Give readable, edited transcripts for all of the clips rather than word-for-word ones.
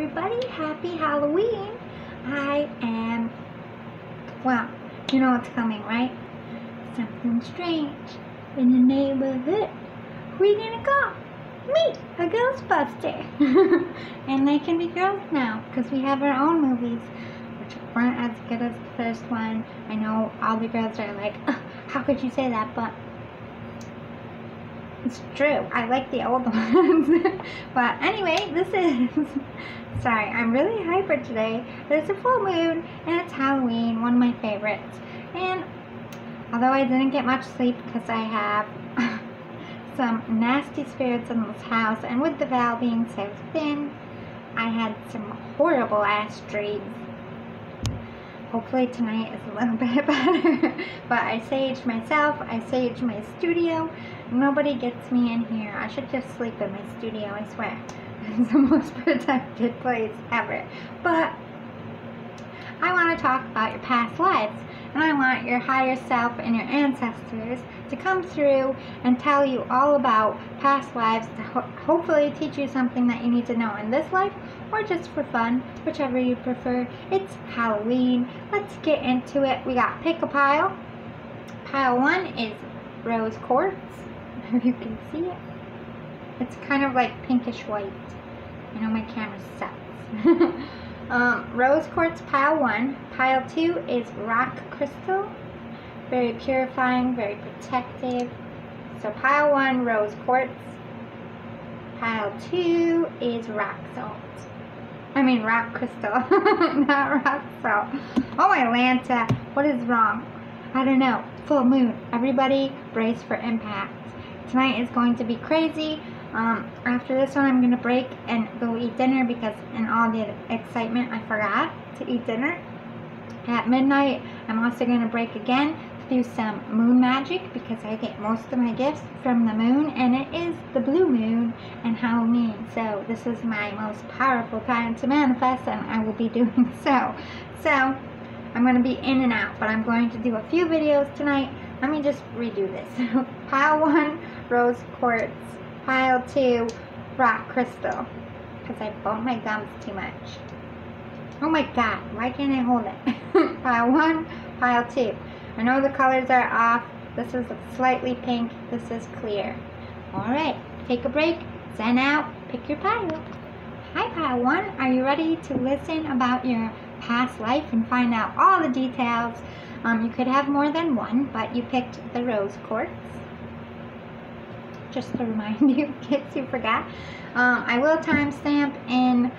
everybody, happy Halloween. Well, you know what's coming, right? Something strange in the neighborhood. Who are you gonna call? Me, a Ghostbuster. And they can be girls now, because we have our own movies, which weren't as good as the first one. I know all the girls are like, how could you say that, but it's true. I like the old ones. But anyway, sorry, I'm really hyper today. There's a full moon, and it's Halloween, one of my favorites. And although I didn't get much sleep because I have some nasty spirits in this house, and with the veil being so thin, I had some horrible ass dreams. Hopefully tonight is a little bit better. But I saged myself, I saged my studio. Nobody gets me in here. I should just sleep in my studio, I swear. It's the most protected place ever. But I want to talk about your past lives. And I want your higher self and your ancestors to come through and tell you all about past lives to hopefully teach you something that you need to know in this life, or just for fun, whichever you prefer. It's Halloween. Let's get into it. We got pick a pile. Pile 1 is rose quartz. If you can see it. It's kind of like pinkish white. I know my camera sucks. Rose quartz, pile 1. Pile 2 is rock crystal. Very purifying, very protective. So pile 1, rose quartz. Pile 2 is rock salt. I mean rock crystal, not rock salt. Oh my Lanta, what is wrong? I don't know. Full moon. Everybody brace for impact. Tonight is going to be crazy. After this one, I'm going to break and go eat dinner because in all the excitement, I forgot to eat dinner. At midnight, I'm also going to break again to do some moon magic because I get most of my gifts from the moon, and it is the blue moon and Halloween. So this is my most powerful time to manifest, and I will be doing so. So I'm going to be in and out, but I'm going to do a few videos tonight. Let me just redo this. Pile 1, rose quartz. Pile 2, rock crystal, because I bumped my gums too much. Oh my god, why can't I hold it? Pile 1, pile 2. I know the colors are off. This is slightly pink, this is clear. Alright, take a break, zen out, pick your pile. Hi pile 1, are you ready to listen about your past life and find out all the details? You could have more than one, but you picked the rose quartz. Just to remind you, in case you forgot. I will timestamp in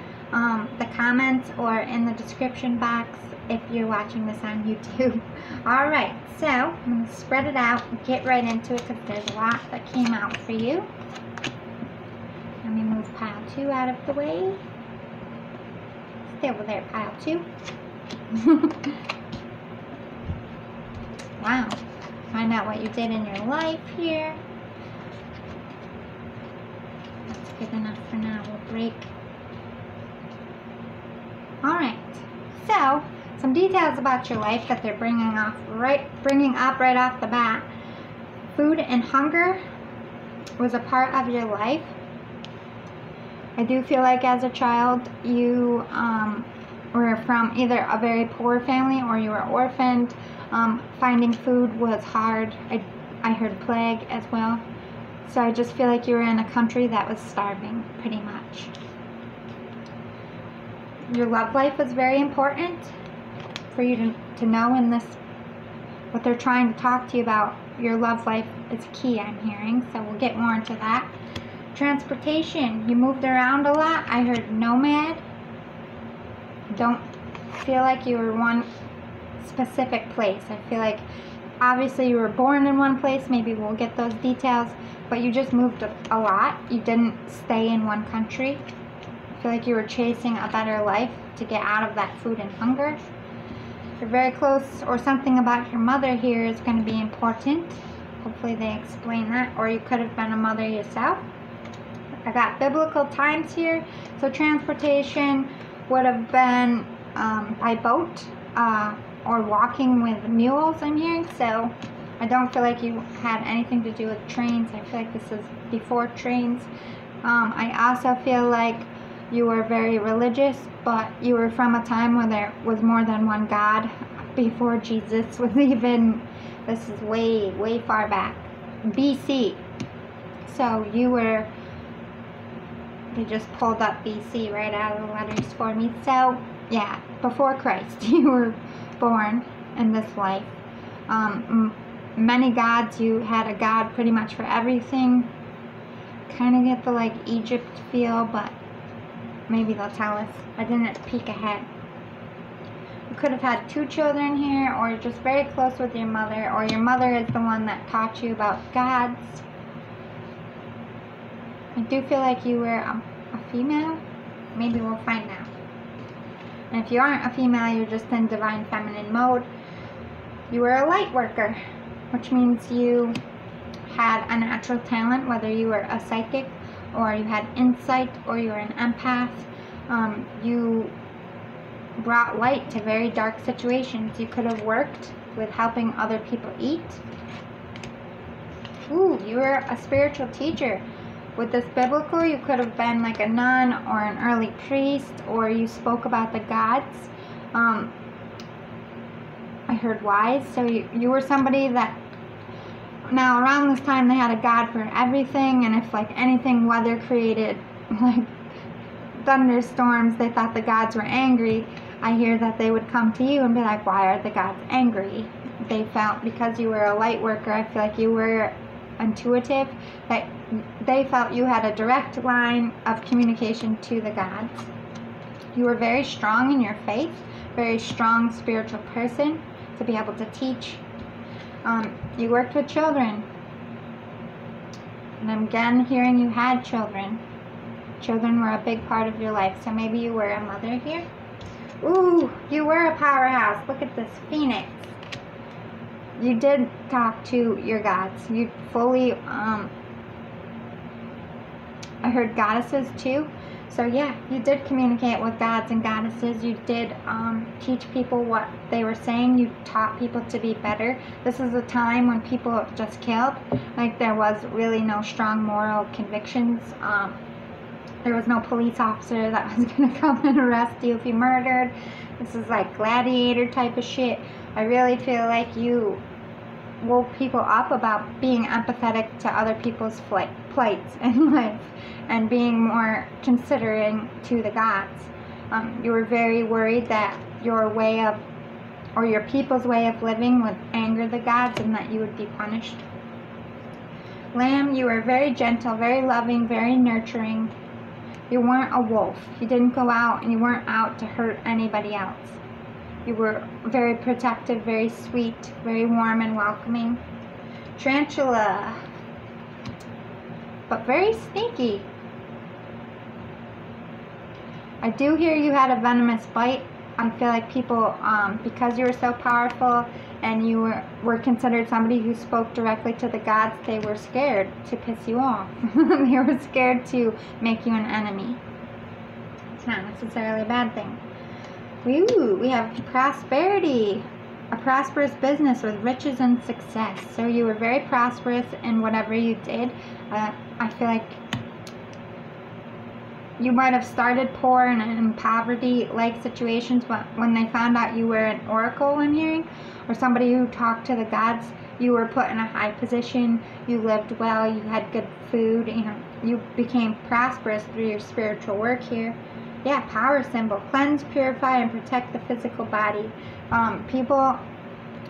the comments or in the description box if you're watching this on YouTube. Alright, so I'm going to spread it out and get right into it because there's a lot that came out for you. Let me move pile 2 out of the way. Stay over there, pile 2. Wow. Find out what you did in your life here. Good enough for now. We'll break. Alright, so some details about your life that they're bringing up right off the bat. Food and hunger was a part of your life. I do feel like as a child you were from either a very poor family or you were orphaned. Finding food was hard. I heard plague as well. So I just feel like you were in a country that was starving, pretty much. Your love life was very important for you to know in this, what they're trying to talk to you about. Your love life is key, I'm hearing, so we'll get more into that. Transportation, you moved around a lot. I heard nomad. Don't feel like you were one specific place. I feel like obviously you were born in one place, maybe we'll get those details, but you just moved a lot. You didn't stay in one country. I feel like you were chasing a better life to get out of that food and hunger. You're very close, or something about your mother here is going to be important. Hopefully they explain that, or you could have been a mother yourself. I got biblical times here, so transportation would have been by boat, or walking with mules, I'm hearing. So I don't feel like you had anything to do with trains. I feel like this is before trains. I also feel like You were very religious, but you were from a time where there was more than one God before Jesus was even, this is way, way far back, BC. So you were, they just pulled up BC right out of the letters for me. So yeah, before Christ, you were born in this life. Many gods, you had a god pretty much for everything. Kind of get the like Egypt feel, but maybe they'll tell us. I didn't peek ahead. You could have had 2 children here, or just very close with your mother, or your mother is the one that taught you about gods. I do feel like you were a female. Maybe we'll find out. And if you aren't a female, you're just in divine feminine mode. You were a light worker, which means you had a natural talent, whether you were a psychic, or you had insight, or you were an empath. You brought light to very dark situations. You could have worked with helping other people eat. Ooh, you were a spiritual teacher. With this biblical, you could have been like a nun or an early priest, or you spoke about the gods. I heard wise, so you were somebody that, now around this time they had a god for everything, and if like anything weather created, like thunderstorms, they thought the gods were angry. I hear that they would come to you and be like, why are the gods angry? They felt, because you were a light worker, I feel like you were intuitive, that they felt you had a direct line of communication to the gods. You were very strong in your faith, very strong spiritual person to be able to teach. You worked with children, and I'm again hearing you had children. Children were a big part of your life, so maybe you were a mother here. Ooh, you were a powerhouse. Look at this phoenix. You did talk to your gods. You fully, I heard goddesses too. So yeah, you did communicate with gods and goddesses. You did teach people what they were saying. You taught people to be better. This is a time when people just killed. Like, there was really no strong moral convictions. There was no police officer that was going to come and arrest you if you murdered. This is like gladiator type of shit. I really feel like you woke people up about being empathetic to other people's plights in life, and being more considering to the gods. You were very worried that your way of, or your people's way of living would anger the gods, and that you would be punished. Lamb, you were very gentle, very loving, very nurturing. You weren't a wolf. You didn't go out, and you weren't out to hurt anybody else. You were very protective, very sweet, very warm and welcoming. Tarantula, but very sneaky. I do hear you had a venomous bite. I feel like people, because you were so powerful and you were considered somebody who spoke directly to the gods, they were scared to piss you off. They were scared to make you an enemy. It's not necessarily a bad thing. Ooh, we have prosperity. A prosperous business with riches and success. So you were very prosperous in whatever you did. I feel like you might have started poor and in poverty-like situations, but when they found out you were an oracle, I'm hearing, or somebody who talked to the gods, you were put in a high position, you lived well, you had good food, you became prosperous through your spiritual work here. Yeah, power symbol. Cleanse, purify, and protect the physical body. People,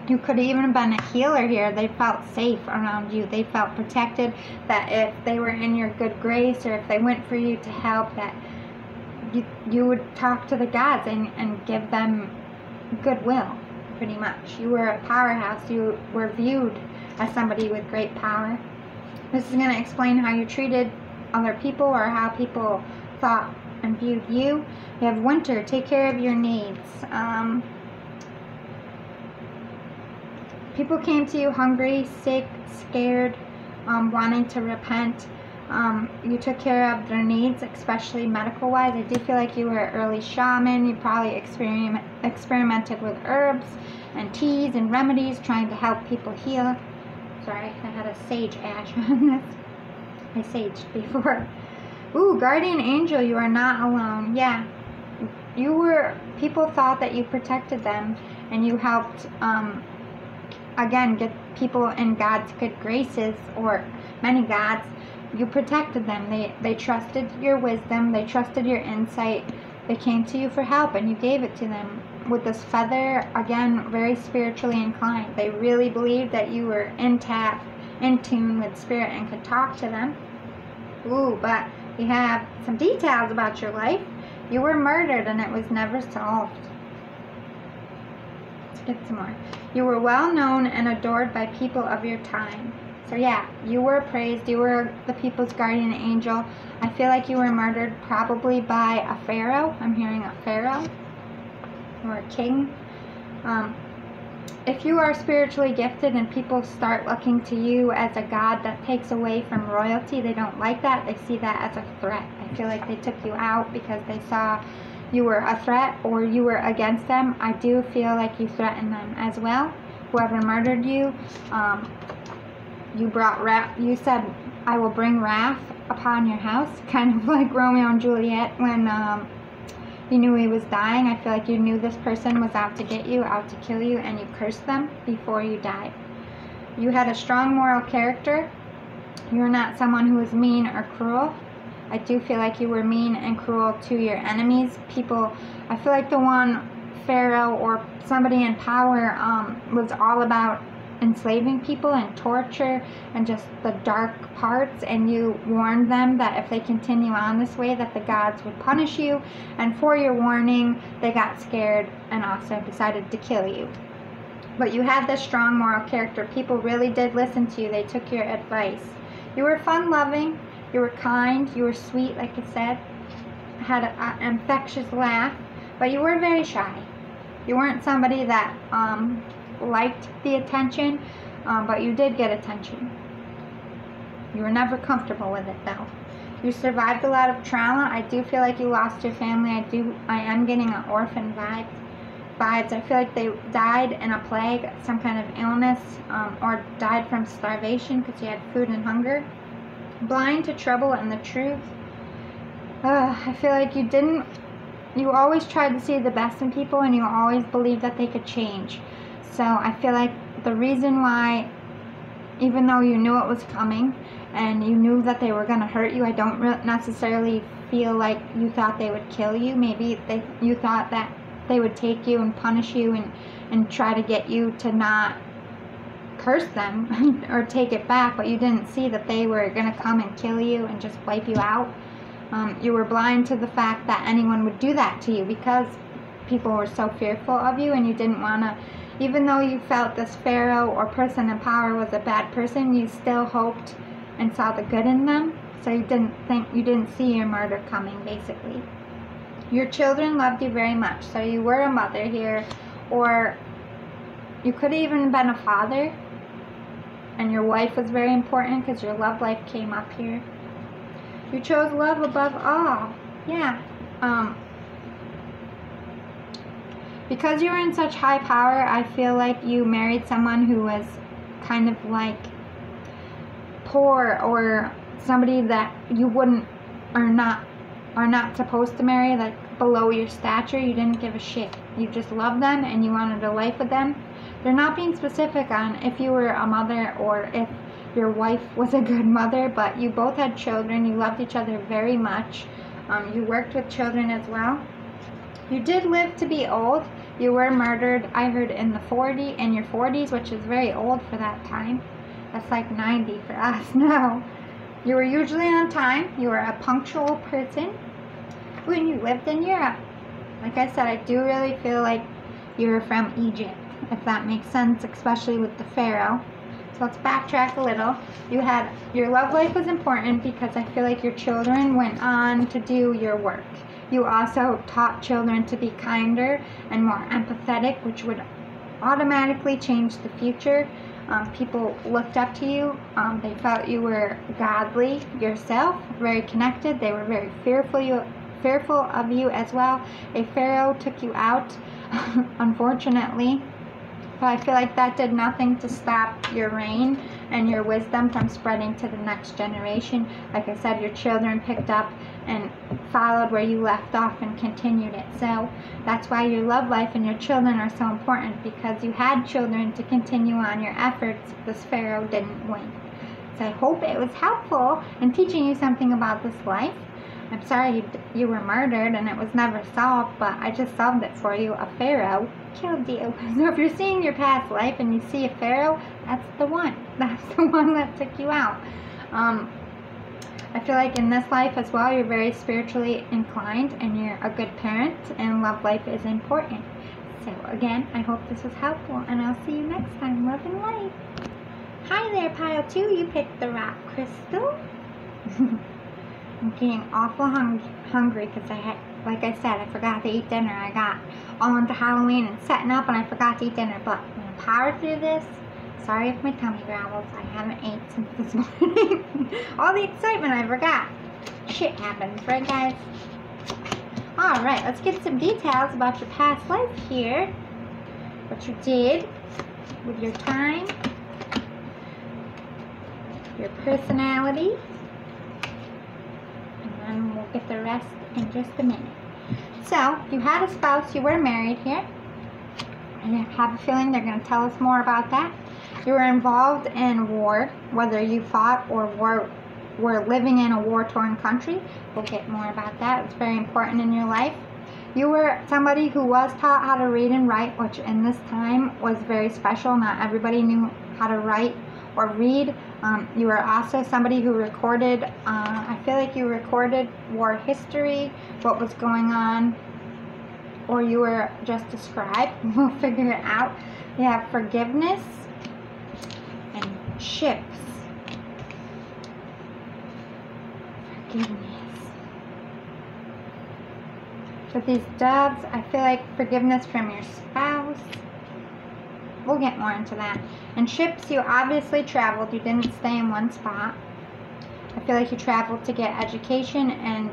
you could even have been a healer here. They felt safe around you. They felt protected, that if they were in your good grace, or if they went for you to help, that you would talk to the gods and give them goodwill, pretty much. You were a powerhouse. You were viewed as somebody with great power. This is going to explain how you treated other people, or how people thought and viewed you. You have winter. Take care of your needs. People came to you hungry, sick, scared, wanting to repent. You took care of their needs, especially medical wise. I do feel like you were an early shaman. You probably experimented with herbs and teas and remedies, trying to help people heal. Sorry, I had a sage ash on this. I saged before. Ooh, guardian angel, you are not alone. Yeah. People thought that you protected them, and you helped, again, get people in God's good graces, or many gods. You protected them. They trusted your wisdom. They trusted your insight. They came to you for help, and you gave it to them. With this feather, again, very spiritually inclined. They really believed that you were in tune with spirit and could talk to them. Ooh, but we have some details about your life. You were murdered, and it was never solved. Let's get some more. You were well known and adored by people of your time. So yeah, you were praised. You were the people's guardian angel. I feel like you were murdered probably by a pharaoh. I'm hearing a pharaoh or a king. If you are spiritually gifted and people start looking to you as a god that takes away from royalty, they don't like that. They see that as a threat. I feel like they took you out because they saw you were a threat or you were against them. I do feel like you threatened them as well. Whoever murdered you, you brought wrath. You said, I will bring wrath upon your house. Kind of like Romeo and Juliet when you knew he was dying. I feel like you knew this person was out to get you, out to kill you, and you cursed them before you died. You had a strong moral character. You were not someone who was mean or cruel. I do feel like you were mean and cruel to your enemies. People, I feel like the one pharaoh or somebody in power was all about enslaving people and torture and just the dark parts, and you warned them that if they continue on this way that the gods would punish you, and for your warning they got scared and also decided to kill you. But you had this strong moral character. People really did listen to you. They took your advice. You were fun-loving, you were kind, you were sweet, like I said, had an infectious laugh, but you were very shy. You weren't somebody that liked the attention, but you did get attention. You were never comfortable with it though. You survived a lot of trauma. I do feel like you lost your family. I am getting an orphan vibes. I feel like they died in a plague, some kind of illness, or died from starvation because you had food and hunger. Blind to trouble and the truth. I feel like you always tried to see the best in people, and you always believed that they could change. So I feel like the reason why, even though you knew it was coming and you knew that they were going to hurt you, I don't necessarily feel like you thought they would kill you. Maybe you thought that they would take you and punish you and try to get you to not curse them or take it back, but you didn't see that they were going to come and kill you and just wipe you out. You were blind to the fact that anyone would do that to you because people were so fearful of you, and you didn't want to. Even though you felt this pharaoh or person in power was a bad person, you still hoped and saw the good in them. So you didn't see your murder coming, basically. Your children loved you very much. So you were a mother here, or you could have even been a father. And your wife was very important because your love life came up here. You chose love above all. Yeah. Because you were in such high power, I feel like you married someone who was kind of like poor, or somebody that you wouldn't are not supposed to marry, like below your stature. You didn't give a shit. You just loved them and you wanted a life with them. They're not being specific on if you were a mother or if your wife was a good mother, but you both had children. You loved each other very much. You worked with children as well. You did live to be old. You were murdered, I heard, in your 40s, which is very old for that time. That's like 90 for us now. You were usually on time. You were a punctual person. When you lived in Europe, like I said, I do really feel like you were from Egypt, if that makes sense, especially with the pharaoh. So let's backtrack a little. Your love life was important because I feel like your children went on to do your work. You also taught children to be kinder and more empathetic, which would automatically change the future. People looked up to you. They felt you were godly yourself, very connected. They were very fearful of you as well. A pharaoh took you out, unfortunately. But I feel like that did nothing to stop your reign and your wisdom from spreading to the next generation. Like I said, your children picked up and followed where you left off and continued it. So that's why your love life and your children are so important, because you had children to continue on your efforts. This Pharaoh didn't win. So I hope it was helpful in teaching you something about this life. I'm sorry you were murdered and it was never solved, but I just solved it for you. A Pharaoh killed you. So if you're seeing your past life and you see a Pharaoh, that's the one. That's the one that took you out. I feel like in this life as well, you're very spiritually inclined and you're a good parent, and love life is important. So again, I hope this was helpful, and I'll see you next time. Love and light. Hi there, pile 2. You picked the rock crystal. I'm getting awful hungry because like I said, I forgot to eat dinner. I got all into Halloween and setting up, and I forgot to eat dinner. But I'm going to power through this. Sorry if my tummy growls. I haven't ate since this morning. All the excitement, I forgot. Shit happens, right guys? Alright, let's get some details about your past life here. What you did with your time. Your personality. And we'll get the rest in just a minute. So, you had a spouse, you were married here. I have a feeling they're going to tell us more about that. You were involved in war, whether you fought or were living in a war-torn country. We'll get more about that. It's very important in your life. You were somebody who was taught how to read and write, which in this time was very special. Not everybody knew how to write or read. You were also somebody who recorded, I feel like you recorded war history, what was going on, or you were just a scribe. We'll figure it out. You have forgiveness and ships. Forgiveness. With these doves, I feel like forgiveness from your spouse. We'll get more into that. And ships, you obviously traveled. You didn't stay in one spot. I feel like you traveled to get education and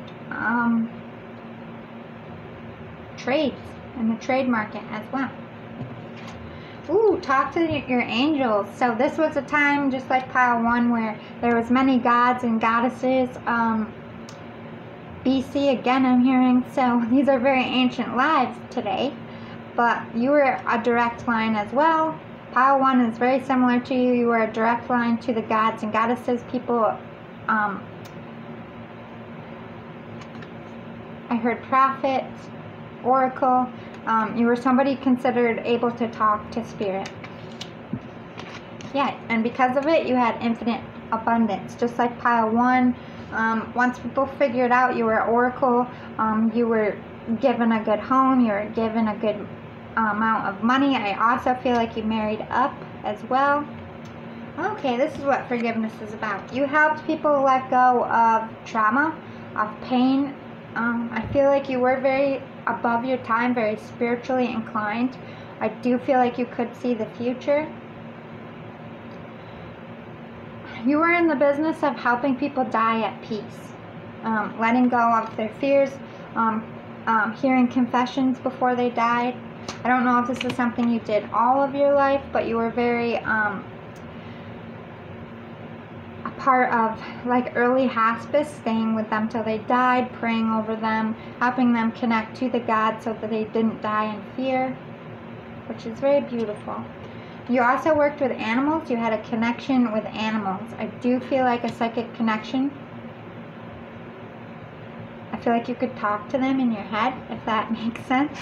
trades in the trade market as well. Ooh, talk to your angels. So this was a time just like pile 1 where there was many gods and goddesses. BC again, I'm hearing. So these are very ancient lives today. But you were a direct line as well. Pile 1 is very similar to you. You were a direct line to the gods and goddesses. People, I heard prophet, oracle. You were somebody considered able to talk to spirit. Yeah, and because of it, you had infinite abundance. Just like pile 1, once people figured out you were oracle, you were given a good home, you were given a good amount of money. I also feel like you married up as well. Okay, this is what forgiveness is about. You helped people let go of trauma, of pain. I feel like you were very above your time, very spiritually inclined. I do feel like you could see the future. You were in the business of helping people die at peace, letting go of their fears, hearing confessions before they died. I don't know if this is something you did all of your life, but you were very a part of like early hospice, staying with them till they died, praying over them, helping them connect to the God so that they didn't die in fear, which is very beautiful. You also worked with animals. You had a connection with animals. I do feel like a psychic connection. I feel like you could talk to them in your head, if that makes sense.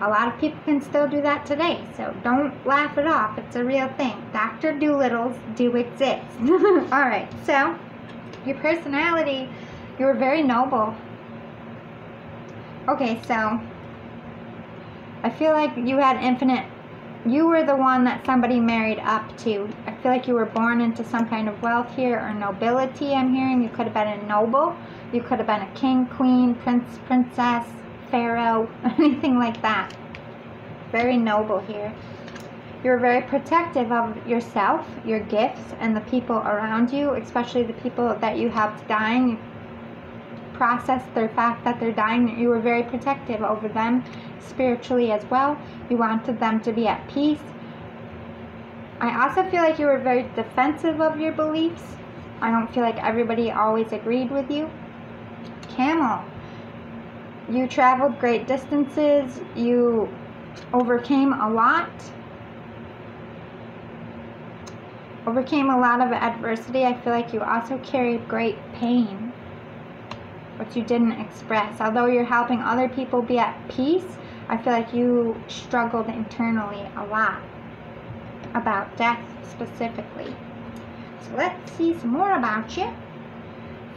A lot of people can still do that today, so don't laugh it off. It's a real thing. Dr. Doolittles do exist. Alright, so your personality, you were very noble. Okay, so I feel like you had infinite, you were the one that somebody married up to. I feel like you were born into some kind of wealth here, or nobility, I'm hearing. You could have been a noble. You could have been a king, queen, prince, princess, pharaoh, anything like that. Very noble here. You're very protective of yourself, your gifts, and the people around you, especially the people that you helped dying. You processed their fact that they're dying. You were very protective over them spiritually as well. You wanted them to be at peace. I also feel like you were very defensive of your beliefs. I don't feel like everybody always agreed with you. Camel. You traveled great distances. You overcame a lot. Overcame a lot of adversity. I feel like you also carried great pain, which you didn't express. Although you're helping other people be at peace, I feel like you struggled internally a lot about death specifically. So let's see some more about you.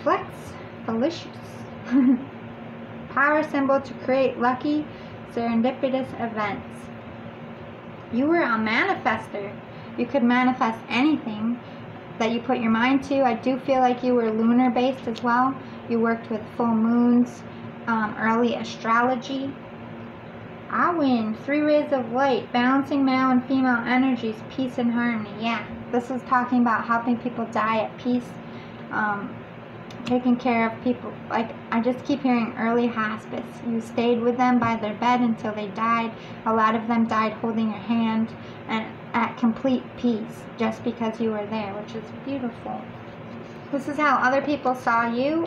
Flex Felicious. Power symbol to create lucky, serendipitous events. You were a manifester. You could manifest anything that you put your mind to. I do feel like you were lunar based as well. You worked with full moons, early astrology. I win 3 rays of light, balancing male and female energies, peace and harmony. Yeah, this is talking about helping people die at peace, taking care of people. Like, I just keep hearing early hospice. You stayed with them by their bed until they died. A lot of them died holding your hand and at complete peace just because you were there, which is beautiful. This is how other people saw you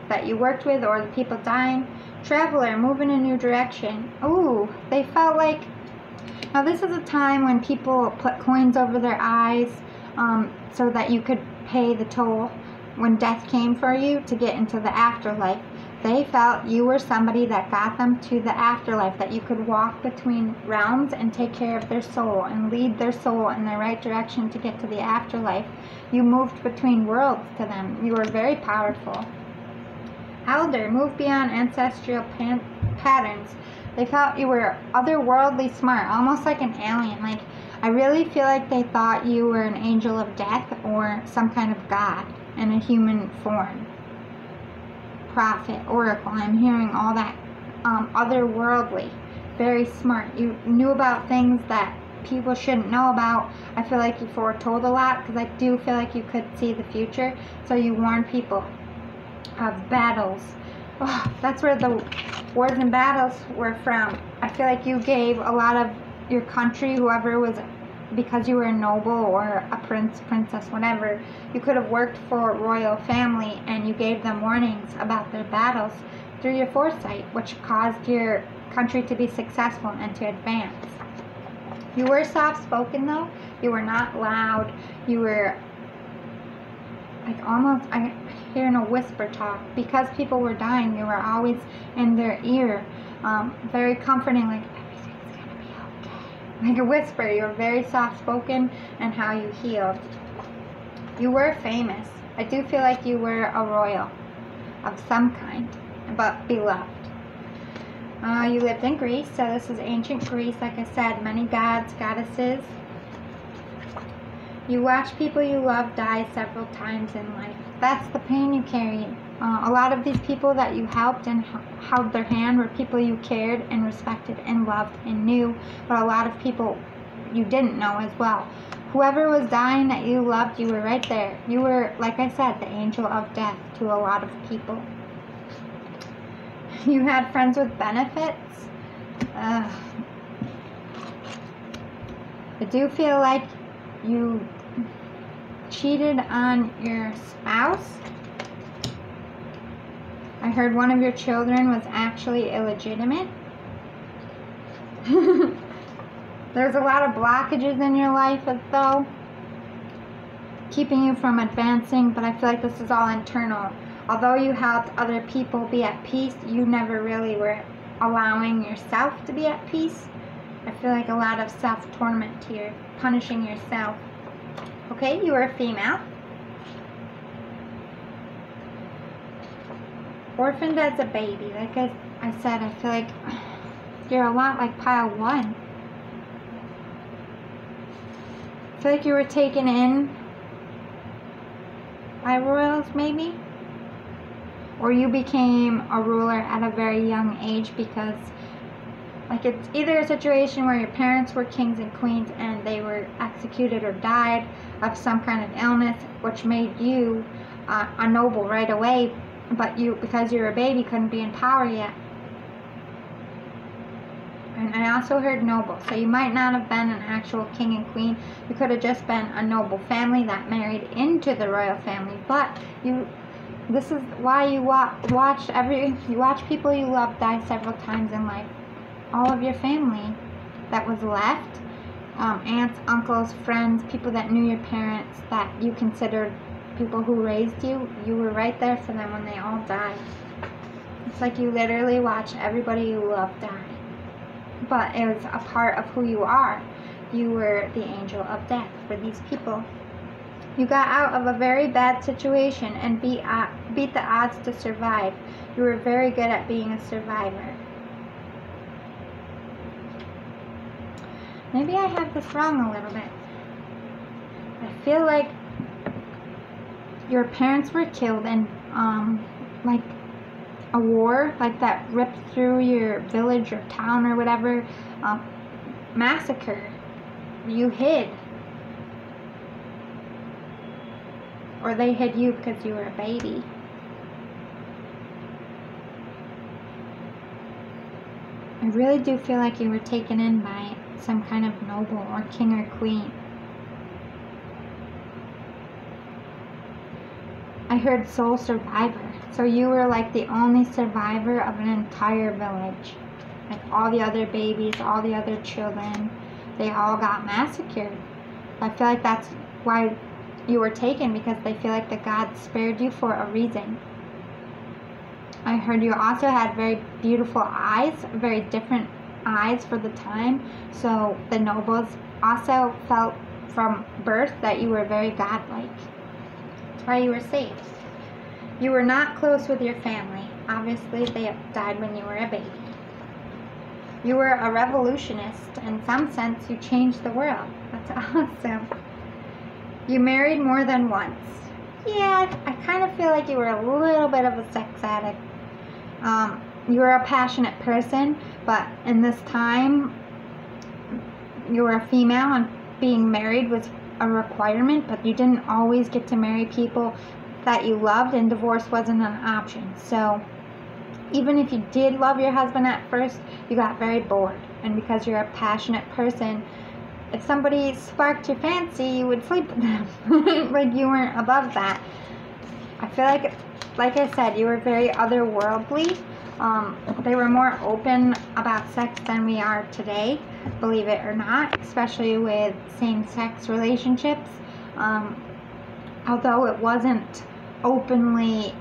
that you worked with, or the people dying. Traveler, move in a new direction. Ooh, they felt like, now this is a time when people put coins over their eyes so that you could pay the toll when death came for you to get into the afterlife. They felt you were somebody that got them to the afterlife, that you could walk between realms and take care of their soul and lead their soul in the right direction to get to the afterlife. You moved between worlds to them. You were very powerful. Elder, move beyond ancestral patterns. They felt you were otherworldly smart, almost like an alien. Like, I really feel like they thought you were an angel of death or some kind of god in a human form. Prophet, oracle, I'm hearing all that. Otherworldly, very smart. You knew about things that people shouldn't know about. I feel like you foretold a lot, because I do feel like you could see the future. So you warned people of battles. Oh, that's where the wars and battles were from. I feel like you gave a lot of your country, whoever was, because you were a noble or a prince, princess, whatever, you could have worked for a royal family, and you gave them warnings about their battles through your foresight, which caused your country to be successful and to advance. You were soft-spoken though. You were not loud. You were like almost, I hearing a whisper talk. Because people were dying, you were always in their ear, very comforting, like, everything's gonna be okay. Like a whisper. You were very soft-spoken and how you healed. You were famous. I do feel like you were a royal of some kind, but beloved. You lived in Greece, so this is ancient Greece. Like I said, many gods, goddesses. You watch people you love die several times in life. That's the pain you carried. A lot of these people that you helped and held their hand were people you cared and respected and loved and knew, but a lot of people you didn't know as well. Whoever was dying that you loved, you were right there. You were, like I said, the angel of death to a lot of people. You had friends with benefits. I do feel like you cheated on your spouse. I heard one of your children was actually illegitimate. There's a lot of blockages in your life, though, keeping you from advancing, but I feel like this is all internal. Although you helped other people be at peace, you never really were allowing yourself to be at peace. I feel like a lot of self-torment here, punishing yourself. Okay, you were a female. Orphaned as a baby. Like I said, I feel like you're a lot like pile 1. I feel like you were taken in by royals, maybe? Or you became a ruler at a very young age, because like it's either a situation where your parents were kings and queens and they were executed or died of some kind of illness, which made you a noble right away, but you, because you're a baby, couldn't be in power yet. And I also heard noble, so you might not have been an actual king and queen. You could have just been a noble family that married into the royal family. But this is why you watch people you love die several times in life. All of your family that was left, aunts, uncles, friends, people that knew your parents, that you considered people who raised you, you were right there for them when they all died. It's like you literally watch everybody you love die. But it was a part of who you are. You were the angel of death for these people. You got out of a very bad situation and beat the odds to survive. You were very good at being a survivor. Maybe I have this wrong a little bit. I feel like your parents were killed in like a war, like that ripped through your village or town or whatever, massacre. You hid. Or they hid you because you were a baby. I really do feel like you were taken in by some kind of noble or king or queen. I heard sole survivor. So you were like the only survivor of an entire village. Like all the other babies, all the other children, they all got massacred. I feel like that's why you were taken, because they feel like the gods spared you for a reason. I heard you also had very beautiful eyes, very different eyes for the time. So the nobles also felt from birth that you were very godlike. That's why you were saved. You were not close with your family. Obviously, they died when you were a baby. You were a revolutionist. In some sense, you changed the world. That's awesome. You married more than once. Yeah, I kind of feel like you were a little bit of a sex addict. You were a passionate person, but in this time, you were a female and being married was a requirement, but you didn't always get to marry people that you loved, and divorce wasn't an option. So even if you did love your husband at first, you got very bored. And because you're a passionate person, if somebody sparked your fancy, you would sleep with them. Like you weren't above that. I feel like I said, you were very otherworldly. They were more open about sex than we are today, believe it or not, especially with same-sex relationships. Although it wasn't openly,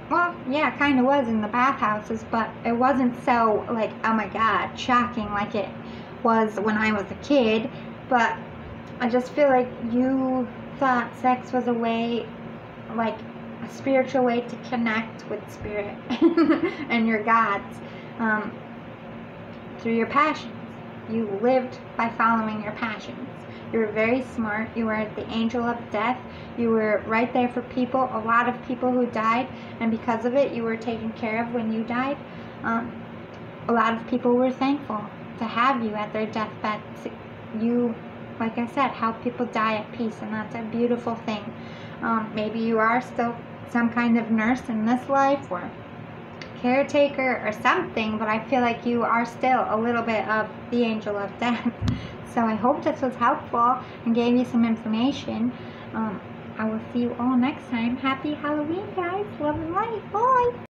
well, yeah, it kind of was in the bathhouses, but it wasn't so, like, oh my God, shocking like it was when I was a kid. But I just feel like you thought sex was a way, like, a spiritual way to connect with spirit and your gods through your passions. You lived by following your passions. You were very smart. You were the angel of death. You were right there for people, a lot of people who died, and because of it, you were taken care of when you died. A lot of people were thankful to have you at their deathbed. You, like I said, help people die at peace, and that's a beautiful thing. Maybe you are still some kind of nurse in this life, or caretaker or something, but I feel like you are still a little bit of the angel of death. So I hope this was helpful and gave you some information. I will see you all next time. Happy Halloween, guys. Love and light. Bye.